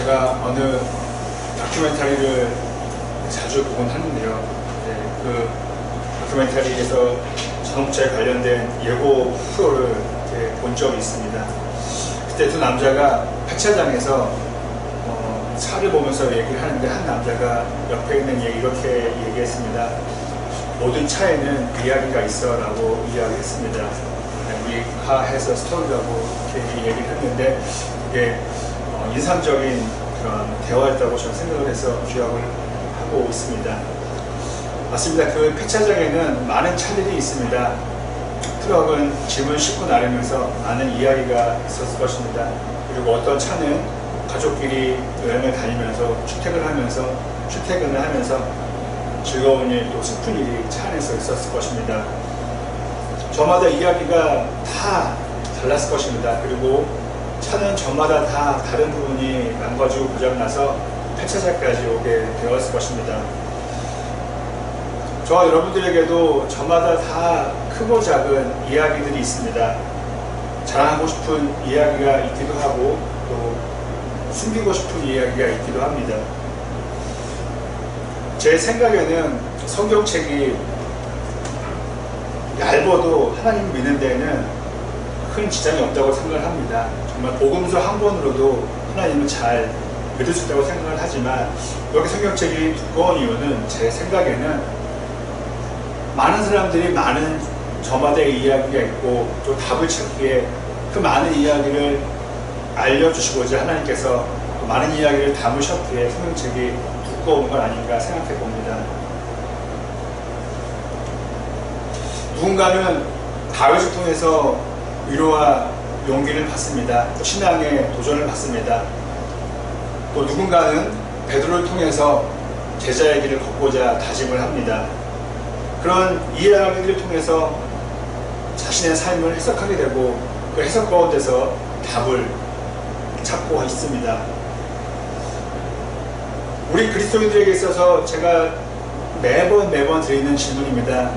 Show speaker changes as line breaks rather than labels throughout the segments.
제가 어느 다큐멘터리를 자주 보곤 하는데요. 그 다큐멘터리에서 자동차에 관련된 예고 프로를 본 적이 있습니다. 그때 두 남자가 폐차장에서 차를 보면서 얘기를 하는데, 한 남자가 옆에 있는 이렇게 얘기했습니다. 모든 차에는 이야기가 있어 라고 이야기했습니다. 우리 카해서 스토리라고 이렇게 얘기를 했는데, 그게 인상적인 그런 대화였다고 저는 생각을 해서 기억을 하고 있습니다. 맞습니다. 그 폐차장에는 많은 차들이 있습니다. 트럭은 짐을 싣고 나르면서 많은 이야기가 있었을 것입니다. 그리고 어떤 차는 가족끼리 여행을 다니면서 출퇴근을 하면서 즐거운 일, 또 슬픈 일이 차 안에서 있었을 것입니다. 저마다 이야기가 다 달랐을 것입니다. 그리고 차는 저마다 다 다른 부분이 망가지고 고장나서 폐차장까지 오게 되었을 것입니다. 저와 여러분들에게도 저마다 다 크고 작은 이야기들이 있습니다. 자랑하고 싶은 이야기가 있기도 하고, 또 숨기고 싶은 이야기가 있기도 합니다. 제 생각에는 성경책이 얇아도 하나님을 믿는 데에는 큰 지장이 없다고 생각을 합니다. 정말 복음서 한 권으로도 하나님을 잘 믿을 수 있다고 생각을 하지만, 여기 성경책이 두꺼운 이유는 제 생각에는 많은 사람들이 많은 저마다의 이야기가 있고, 또 답을 찾기에 그 많은 이야기를 알려주시고자 하나님께서 또 많은 이야기를 담으셨기에 성경책이 두꺼운 건 아닌가 생각해 봅니다. 누군가는 다윗을 통해서 위로와 용기를 받습니다. 또 신앙의 도전을 받습니다. 또 누군가는 베드로를 통해서 제자의 길을 걷고자 다짐을 합니다. 그런 이야기를 통해서 자신의 삶을 해석하게 되고, 그 해석 가운데서 답을 찾고 있습니다. 우리 그리스도인들에게 있어서 제가 매번 드리는 질문입니다.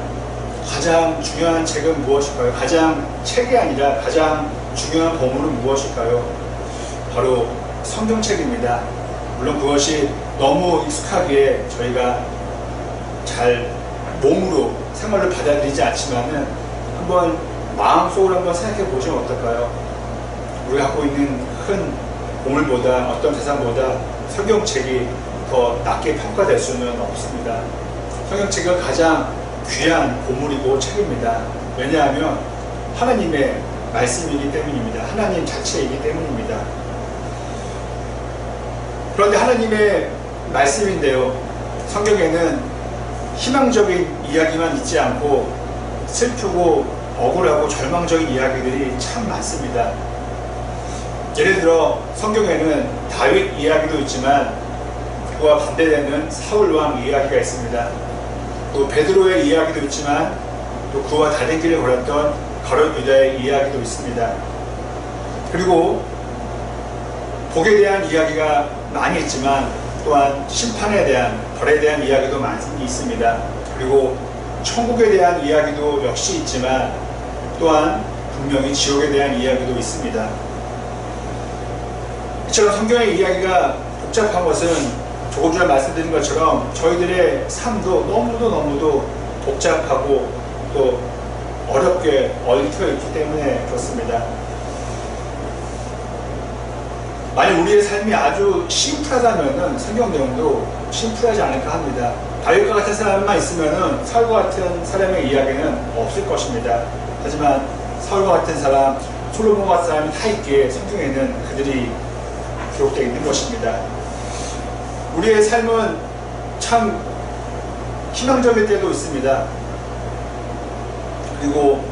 가장 중요한 책은 무엇일까요? 책이 아니라 가장 중요한 보물은 무엇일까요? 바로 성경책입니다. 물론 그것이 너무 익숙하기에 저희가 잘 몸으로 생활을 받아들이지 않지만은 한번 마음속으로 한번 생각해 보시면 어떨까요? 우리가 갖고 있는 큰 보물보다, 어떤 재산보다 성경책이 더 낮게 평가될 수는 없습니다. 성경책은 가장 귀한 보물이고 책입니다. 왜냐하면 하나님의 말씀이기 때문입니다. 하나님 자체이기 때문입니다. 그런데 하나님의 말씀인데요, 성경에는 희망적인 이야기만 있지 않고 슬프고 억울하고 절망적인 이야기들이 참 많습니다. 예를 들어 성경에는 다윗 이야기도 있지만 그와 반대되는 사울왕 이야기가 있습니다. 또 베드로의 이야기도 있지만 또 그와 다른 길을 걸었던 가룟 유다의 이야기도 있습니다. 그리고 복에 대한 이야기가 많이 있지만 또한 심판에 대한, 벌에 대한 이야기도 많이 있습니다. 그리고 천국에 대한 이야기도 역시 있지만 또한 분명히 지옥에 대한 이야기도 있습니다. 이처럼 성경의 이야기가 복잡한 것은 조금 전에 말씀드린 것처럼 저희들의 삶도 너무도 복잡하고 또 어렵게 얽혀 있기 때문에 그렇습니다. 만약 우리의 삶이 아주 심플하다면 성경 내용도 심플하지 않을까 합니다. 다윗과 같은 사람만 있으면 사울과 같은 사람의 이야기는 없을 것입니다. 하지만 사울과 같은 사람, 솔로몬과 같은 사람이 다 있기에 성경에는 그들이 기록되어 있는 것입니다. 우리의 삶은 참 희망적일 때도 있습니다. 그리고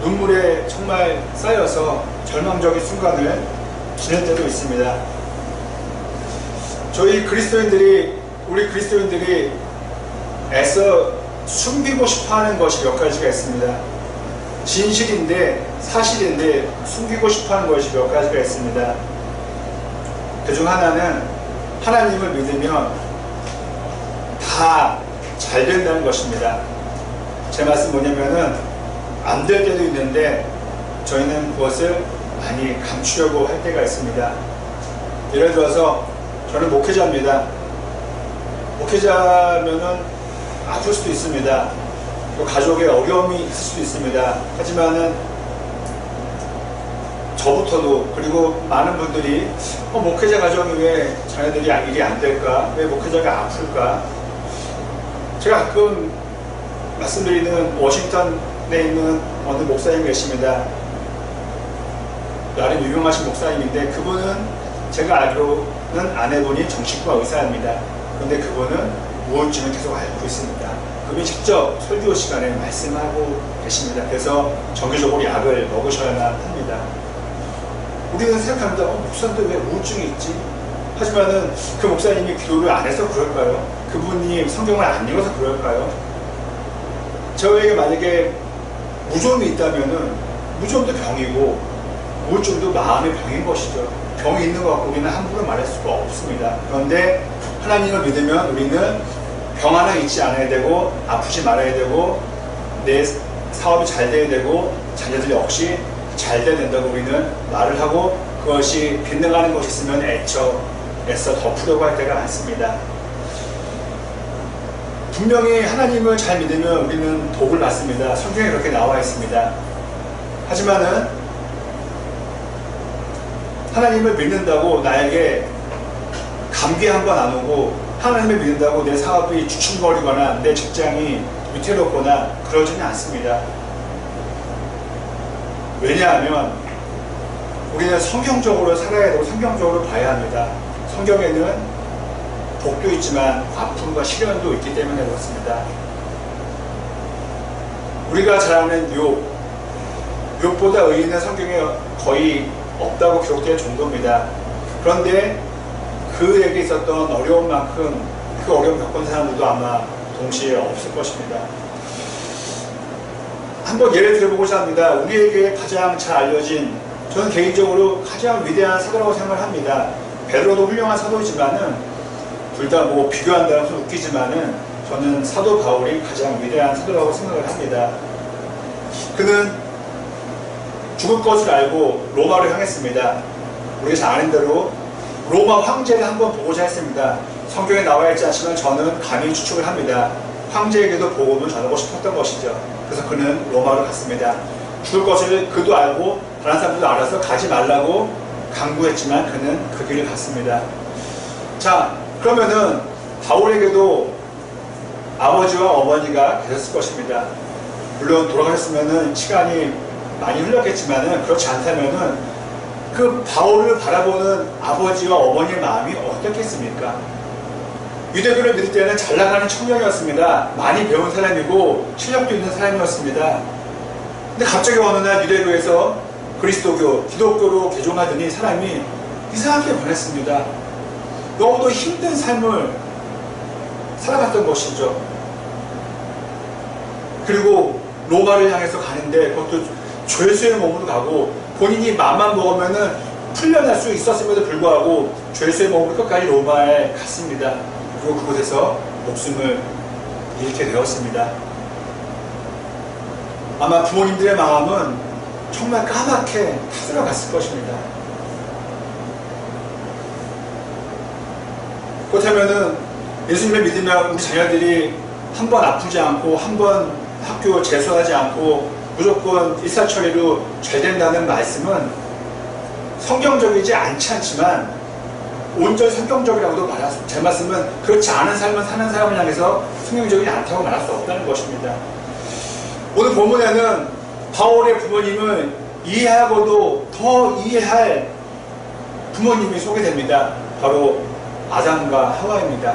눈물에 정말 쌓여서 절망적인 순간을 지낼 때도 있습니다. 우리 그리스도인들이 애써 숨기고 싶어하는 것이 몇 가지가 있습니다. 진실인데, 사실인데 숨기고 싶어하는 것이 몇 가지가 있습니다. 그중 하나는 하나님을 믿으면 다 잘 된다는 것입니다. 제 말씀 뭐냐면은 안 될 때도 있는데 저희는 그것을 많이 감추려고 할 때가 있습니다. 예를 들어서 저는 목회자입니다. 목회자면은 아플 수도 있습니다. 또 가족에 어려움이 있을 수도 있습니다. 하지만은 저부터도 그리고 많은 분들이 목회자 가정이 왜 자녀들이 일이 안 될까? 왜 목회자가 아플까? 제가 가끔 말씀드리는 워싱턴에 있는 어느 목사님이 계십니다. 나름 유명하신 목사님인데 그분은 제가 알기로는 아내분이 정신과 의사입니다. 그런데 그분은 우울증을 계속 앓고 있습니다. 그분이 직접 설교 시간에 말씀하고 계십니다. 그래서 정기적으로 약을 먹으셔야만 합니다. 우리는 생각합니다. 목사인데 왜 우울증이 있지? 하지만은 그 목사님이 기도를 안 해서 그럴까요? 그분이 성경을 안 읽어서 그럴까요? 저에게 만약에 무좀이 있다면은 무좀도 병이고 우울증도 마음의 병인 것이죠. 병이 있는 것 같고 우리는 함부로 말할 수가 없습니다. 그런데 하나님을 믿으면 우리는 병 하나 있지 않아야 되고 아프지 말아야 되고 내 사업이 잘 돼야 되고 자녀들 역시 잘 돼야 된다고 우리는 말을 하고 그것이 빗나가는 것이 있으면 애써 덮으려고 할 때가 많습니다. 분명히 하나님을 잘 믿으면 우리는 복을 받습니다. 성경에 그렇게 나와 있습니다. 하지만은 하나님을 믿는다고 나에게 감기 한 번 안 오고 하나님을 믿는다고 내 사업이 주춤거리거나 내 직장이 위태롭거나 그러지는 않습니다. 왜냐하면 우리는 성경적으로 살아야 되고 성경적으로 봐야 합니다. 성경에는 복도 있지만 아픔과 시련도 있기 때문에 그렇습니다. 우리가 잘 아는 욥보다 의인은 성경에 거의 없다고 기록될 정도입니다. 그런데 그에게 있었던 어려움만큼 그 어려움 겪은 사람들도 아마 동시에 없을 것입니다. 한번 예를 들어보고자 합니다. 우리에게 가장 잘 알려진, 저는 개인적으로 가장 위대한 사도라고 생각을 합니다. 베드로도 훌륭한 사도이지만은 둘 다 뭐 비교한다면 좀 웃기지만은 저는 사도 바울이 가장 위대한 사도라고 생각을 합니다. 그는 죽을 것을 알고 로마로 향했습니다. 우리가 잘 아는 대로 로마 황제를 한번 보고자 했습니다. 성경에 나와 있지 않지만 저는 감히 추측을 합니다. 황제에게도 복음을 전하고 싶었던 것이죠. 그래서 그는 로마로 갔습니다. 죽을 것을 그도 알고 다른 사람들도 알아서 가지 말라고 강구했지만 그는 그 길을 갔습니다. 자, 그러면은 바울에게도 아버지와 어머니가 계셨을 것입니다. 물론 돌아가셨으면은 시간이 많이 흘렀겠지만은 그렇지 않다면은 그 바울을 바라보는 아버지와 어머니의 마음이 어떻겠습니까? 유대교를 믿을 때는 잘 나가는 청년이었습니다. 많이 배운 사람이고 실력도 있는 사람이었습니다. 근데 갑자기 어느 날 유대교에서 그리스도교, 기독교로 개종하더니 사람이 이상하게 변했습니다. 너무도 힘든 삶을 살아갔던 것이죠. 그리고 로마를 향해서 가는데 그것도 죄수의 몸으로 가고 본인이 마음만 먹으면은 풀려날 수 있었음에도 불구하고 죄수의 몸으로 끝까지 로마에 갔습니다. 그리고 그곳에서 목숨을 잃게 되었습니다. 아마 부모님들의 마음은 정말 까맣게 타들어갔을 것입니다. 그렇다면은 예수님을 믿으면 우리 자녀들이 한 번 아프지 않고 한 번 학교 재수하지 않고 무조건 일사천리로 잘 된다는 말씀은 성경적이지 않지 않지만 온전히 성경적이라고도 말할 수, 제 말씀은 그렇지 않은 삶을 사는 사람을 향해서 성경적이지 않다고 말할 수 없다는 것입니다. 오늘 본문에는 바울의 부모님을 이해하고도 더 이해할 부모님이 소개됩니다. 바로 아담과 하와입니다.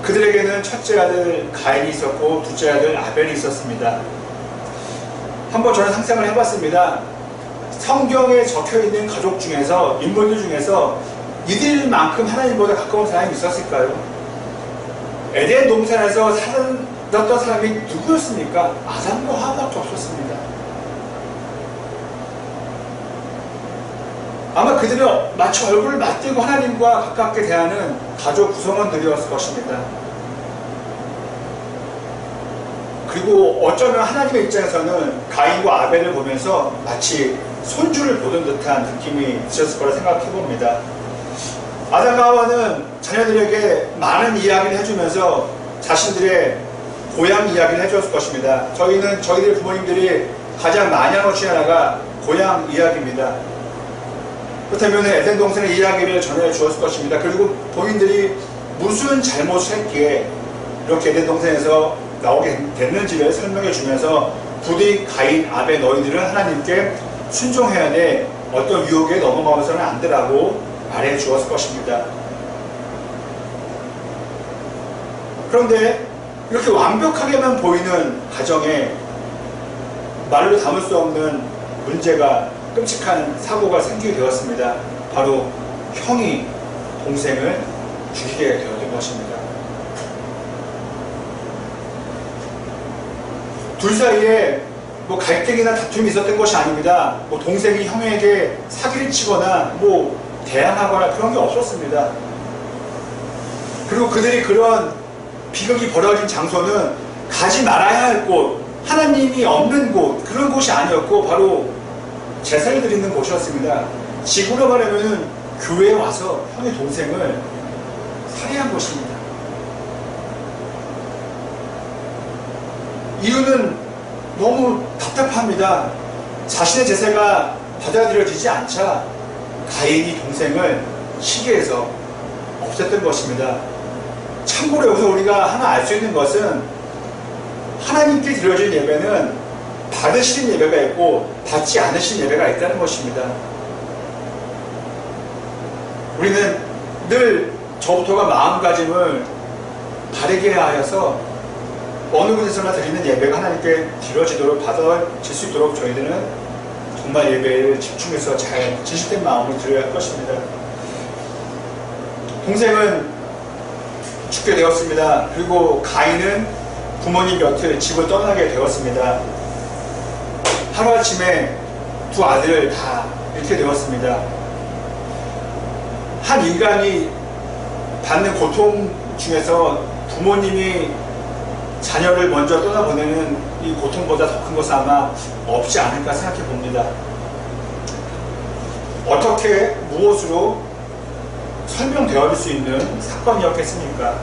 그들에게는 첫째 아들 가인이 있었고 둘째 아들 아벨이 있었습니다. 한번 저는 상상을 해봤습니다. 성경에 적혀있는 가족 중에서, 인물들 중에서 이들만큼 하나님보다 가까운 사람이 있었을까요? 에덴 동산에서 살았던 사람이 누구였습니까? 아담과 하와밖에 없었습니다. 아마 그들은 마치 얼굴을 맞대고 하나님과 가깝게 대하는 가족 구성원들이었을 것입니다. 그리고 어쩌면 하나님의 입장에서는 가인과 아벨을 보면서 마치 손주를 보던 듯한 느낌이 있었을 거라 생각해 봅니다. 아담과 하와는 자녀들에게 많은 이야기를 해주면서 자신들의 고향 이야기를 해줬을 것입니다. 저희들의 부모님들이 가장 많이 한 것 중에 하나가 고향 이야기입니다. 그렇다면 에덴 동산의 이야기를 전해 주었을 것입니다. 그리고 본인들이 무슨 잘못을 했기에 이렇게 에덴 동산에서 나오게 됐는지를 설명해 주면서 부디 가인, 아벨 너희들은 하나님께 순종해야 돼. 어떤 유혹에 넘어가면서는 안 되라고 말해 주었을 것입니다. 그런데 이렇게 완벽하게만 보이는 가정에 말로 담을 수 없는 문제가, 끔찍한 사고가 생기게 되었습니다. 바로 형이 동생을 죽이게 되었던 것입니다. 둘 사이에 뭐 갈등이나 다툼이 있었던 것이 아닙니다. 뭐 동생이 형에게 사기를 치거나 뭐 대항하거나 그런 게 없었습니다. 그리고 그들이 그런 비극이 벌어진 장소는 가지 말아야 할 곳, 하나님이 없는 곳, 그런 곳이 아니었고 바로 제사를 드리는 곳이었습니다. 지구로 말하면 교회에 와서 형의 동생을 살해한 것입니다. 이유는 너무 답답합니다. 자신의 제사가 받아들여지지 않자 가인이 동생을 시기해서 없앴던 것입니다. 참고로 여기서 우리가 하나 알 수 있는 것은 하나님께 드려진 예배는 받으시는 예배가 있고 받지 않으신 예배가 있다는 것입니다. 우리는 늘 저부터가 마음가짐을 바르게 하여서 어느 곳에서나 드리는 예배가 하나님께 드려지도록 받아질 수 있도록 저희들은 정말 예배를 집중해서 잘 진실된 마음으로 드려야 할 것입니다. 동생은 죽게 되었습니다. 그리고 가인은 부모님 곁을 집을 떠나게 되었습니다. 하루아침에 두 아들을 다 잃게 되었습니다. 한 인간이 받는 고통 중에서 부모님이 자녀를 먼저 떠나보내는 이 고통보다 더 큰 것은 아마 없지 않을까 생각해 봅니다. 어떻게 무엇으로 설명되어질 수 있는 사건이었겠습니까?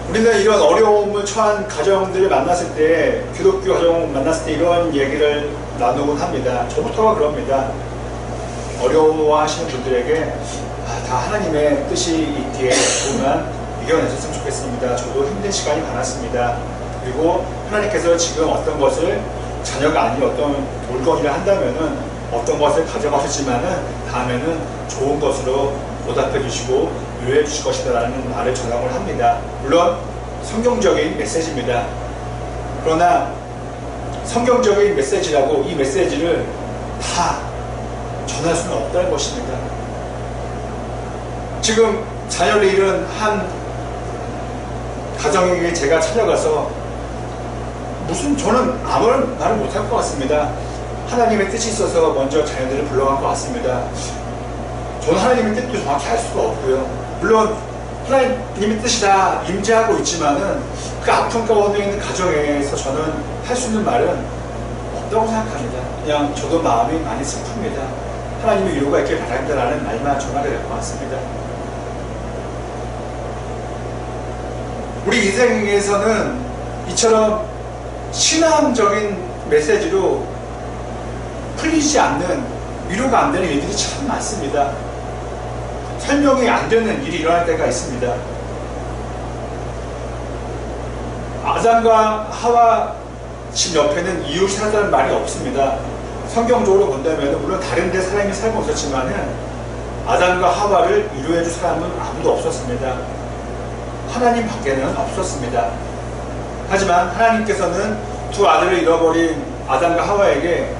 우리는 이런 어려움을 처한 가정들을 만났을 때, 기독교 가정을 만났을 때 이런 얘기를 나누곤 합니다. 저부터가 그럽니다. 어려워하시는 분들에게 다 하나님의 뜻이 있기에 조금만 이겨내셨으면 좋겠습니다. 저도 힘든 시간이 많았습니다. 그리고 하나님께서 지금 어떤 것을, 자녀가 아닌 어떤 물건이라 한다면은 어떤 것을 가져가셨지만은 다음에는 좋은 것으로 보답해 주시고 유해해 주실 것이다 라는 말을 전하곤 합니다. 물론 성경적인 메시지입니다. 그러나 성경적인 메시지라고 이 메시지를 다 전할 수는 없다는 것입니다. 지금 자녀를 잃은 한 가정에게 제가 찾아가서 저는 아무런 말을 못할 것 같습니다. 하나님의 뜻이 있어서 먼저 자녀들을 불러간 것 같습니다. 저는 하나님의 뜻도 정확히 알 수가 없고요. 물론 하나님의 뜻이 다 임재하고 있지만은 그 아픔 가운데 있는 가정에서 저는 할 수 있는 말은 없다고 생각합니다. 그냥 저도 마음이 많이 슬픕니다. 하나님의 위로가 있길 바랍니다 라는 말만 전하게 될 것 같습니다. 우리 인생에서는 이처럼 신앙적인 메시지로 풀리지 않는, 위로가 안 되는 일들이 참 많습니다. 설명이 안 되는 일이 일어날 때가 있습니다. 아담과 하와 집 옆에는 이웃이 살았다는 말이 없습니다. 성경적으로 본다면 물론 다른 데 사람이 살고 있었지만은 아담과 하와를 위로해 줄 사람은 아무도 없었습니다. 하나님 밖에는 없었습니다. 하지만 하나님께서는 두 아들을 잃어버린 아담과 하와에게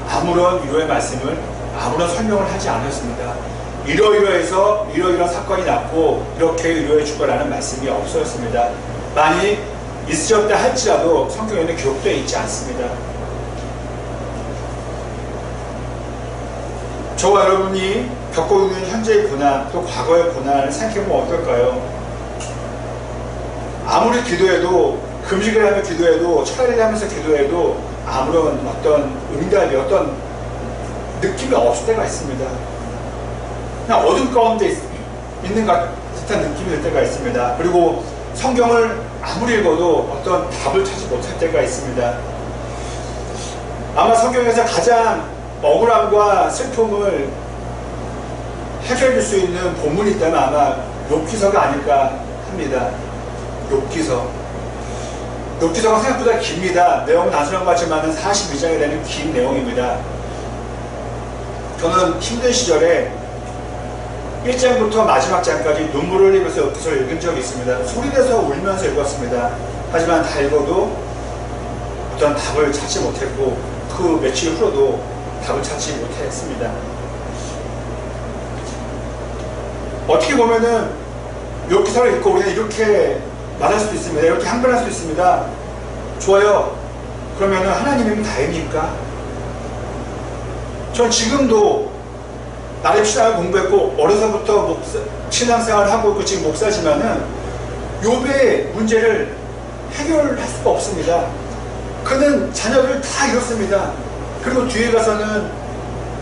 아무런 위로의 말씀을, 아무런 설명을 하지 않았습니다. 이러이러해서 이러이러한 사건이 났고 이렇게 위로해 줄 거라는 말씀이 없었습니다. 만일 있으셨다 할지라도 성경에는 기록되어 있지 않습니다. 저와 여러분이 겪고 있는 현재의 고난, 또 과거의 고난을 생각해보면 어떨까요? 아무리 기도해도, 금식을 하며 기도해도, 철야를 하면서 기도해도 아무런 어떤 응답이, 어떤 느낌이 없을 때가 있습니다. 그냥 어둠 가운데 있는 것 같은 느낌이 들 때가 있습니다. 그리고 성경을 아무리 읽어도 어떤 답을 찾지 못할 때가 있습니다. 아마 성경에서 가장 억울함과 슬픔을 해결해 줄 수 있는 본문이 있다면 아마 욥기서가 아닐까 합니다. 욥기서가 생각보다 깁니다. 내용은 단순한 것 같지만 42장에 되는 긴 내용입니다. 저는 힘든 시절에 1장부터 마지막 장까지 눈물을 흘리면서 욥기서를 읽은 적이 있습니다. 소리내서 울면서 읽었습니다. 하지만 다 읽어도 어떤 답을 찾지 못했고 그 며칠 후로도 답을 찾지 못했습니다. 어떻게 보면은 욥기서를 읽고 우리는 이렇게 말할 수도 있습니다. 이렇게 항변할 수도 있습니다. 좋아요. 그러면은 하나님이면 다입니까? 전 지금도 나름 신앙을 공부했고 어려서부터 신앙생활을 하고 있고 지금 목사지만은 욥의 문제를 해결할 수가 없습니다. 그는 자녀들을 다 잃었습니다. 그리고 뒤에 가서는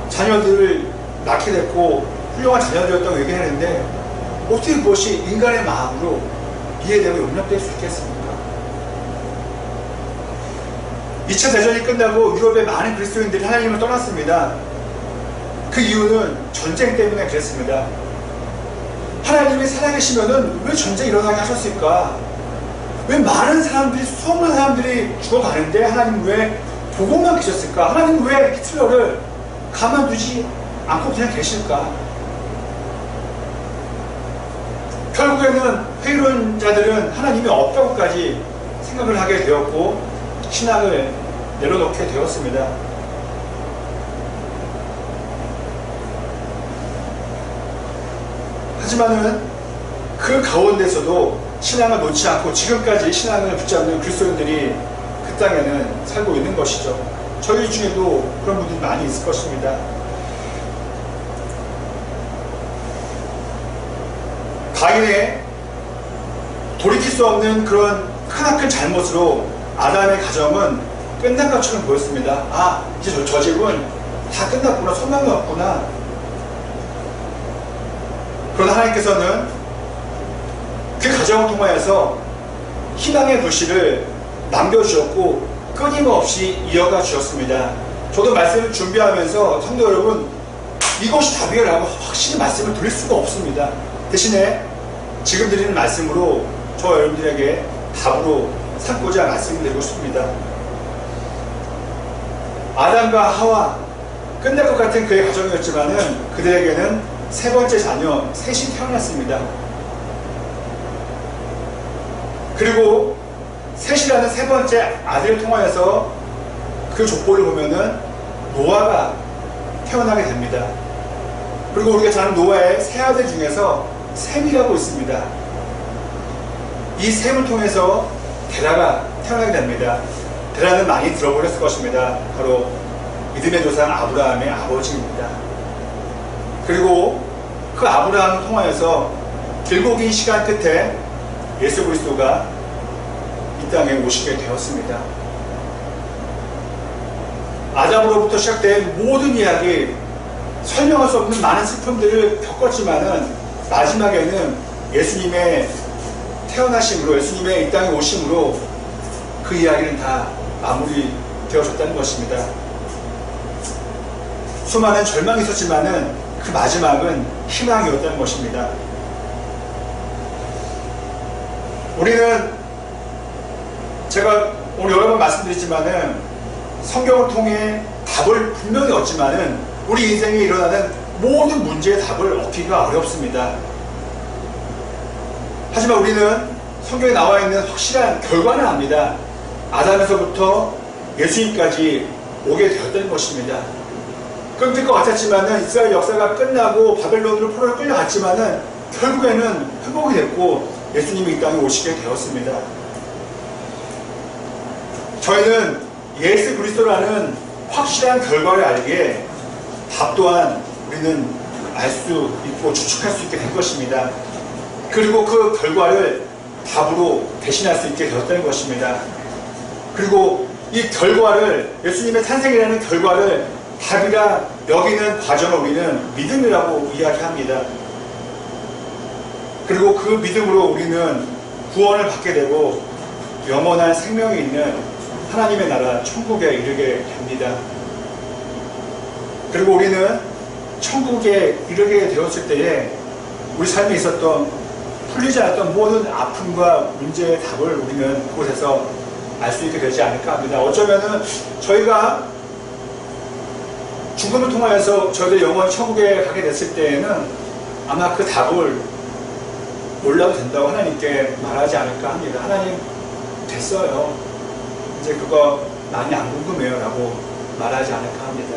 자녀들을 낳게 됐고 훌륭한 자녀들이었다고 얘기하는데 어떻게 그것이 인간의 마음으로 이해되고 용납될 수 있겠습니까? 2차 대전이 끝나고 유럽의 많은 그리스도인들이 하나님을 떠났습니다. 그 이유는 전쟁 때문에 그랬습니다. 하나님이 살아계시면은 왜 전쟁이 일어나게 하셨을까? 왜 많은 사람들이, 수많은 사람들이 죽어가는데 하나님 왜 보고만 계셨을까? 하나님 왜 히틀러를 가만두지 않고 그냥 계실까? 결국에는 회의론자들은 하나님이 없다고까지 생각을 하게 되었고 신앙을 내려놓게 되었습니다. 하지만은 그 가운데서도 신앙을 놓지 않고 지금까지 신앙을 붙잡는 그리스도인들이 그 땅에는 살고 있는 것이죠. 저희 중에도 그런 분들이 많이 있을 것입니다. 가인의 돌이킬 수 없는 그런 크나큰 잘못으로 아담의 가정은 끝난 것처럼 보였습니다. 아, 이제 저 집은 다 끝났구나, 소망이 없구나. 그러나 하나님께서는 그 가정을 통하여서 희망의 불씨를 남겨주셨고 끊임없이 이어가 주셨습니다. 저도 말씀을 준비하면서 성도 여러분, 이것이 답이라고 확실히 말씀을 드릴 수가 없습니다. 대신에 지금 드리는 말씀으로 저 여러분들에게 답으로 삼고자 말씀드리고 싶습니다. 아담과 하와 끝날 것 같은 그의 가정이었지만은 그들에게는 세 번째 자녀 셋이 태어났습니다. 그리고 셋이라는 세 번째 아들을 통하여서 그 족보를 보면은 노아가 태어나게 됩니다. 그리고 우리가 잘 아는 노아의 세 아들 중에서 셈이라고 있습니다. 이 셈을 통해서 데라가 태어나게 됩니다. 데라는 많이 들어보셨을 것입니다. 바로 믿음의 조상 아브라함의 아버지입니다. 그리고 그 아브라함을 통하여서 길고 긴 시간 끝에 예수 그리스도가 이 땅에 오시게 되었습니다. 아담으로부터 시작된 모든 이야기, 설명할 수 없는 많은 슬픔들을 겪었지만은 마지막에는 예수님의 태어나심으로, 예수님의 이 땅에 오심으로 그 이야기는 다 마무리되어졌다는 것입니다. 수많은 절망이 있었지만은 그 마지막은 희망이었다는 것입니다. 우리는 제가 오늘 여러 번 말씀드렸지만은 성경을 통해 답을 분명히 얻지만은 우리 인생에 일어나는 모든 문제의 답을 얻기가 어렵습니다. 하지만 우리는 성경에 나와 있는 확실한 결과는 압니다. 아담에서부터 예수님까지 오게 되었다는 것입니다. 끊길 것 같았지만은 이스라엘 역사가 끝나고 바벨론으로 포로로 끌려갔지만은 결국에는 회복이 됐고 예수님이 이 땅에 오시게 되었습니다. 저희는 예수 그리스도라는 확실한 결과를 알기에 답 또한 우리는 알 수 있고 추측할 수 있게 된 것입니다. 그리고 그 결과를 답으로 대신할 수 있게 되었다는 것입니다. 그리고 이 결과를, 예수님의 탄생이라는 결과를 답이라 여기는 과정을 우리는 믿음이라고 이야기합니다. 그리고 그 믿음으로 우리는 구원을 받게 되고 영원한 생명이 있는 하나님의 나라 천국에 이르게 됩니다. 그리고 우리는 천국에 이르게 되었을 때에 우리 삶에 있었던 풀리지 않았던 모든 아픔과 문제의 답을 우리는 그곳에서 알 수 있게 되지 않을까 합니다. 어쩌면은 저희가 죽음을 통하여서 저희들 영원 천국에 가게 됐을 때에는 아마 그 답을 몰라도 된다고 하나님께 말하지 않을까 합니다. 하나님 됐어요. 이제 그거 많이 안 궁금해요 라고 말하지 않을까 합니다.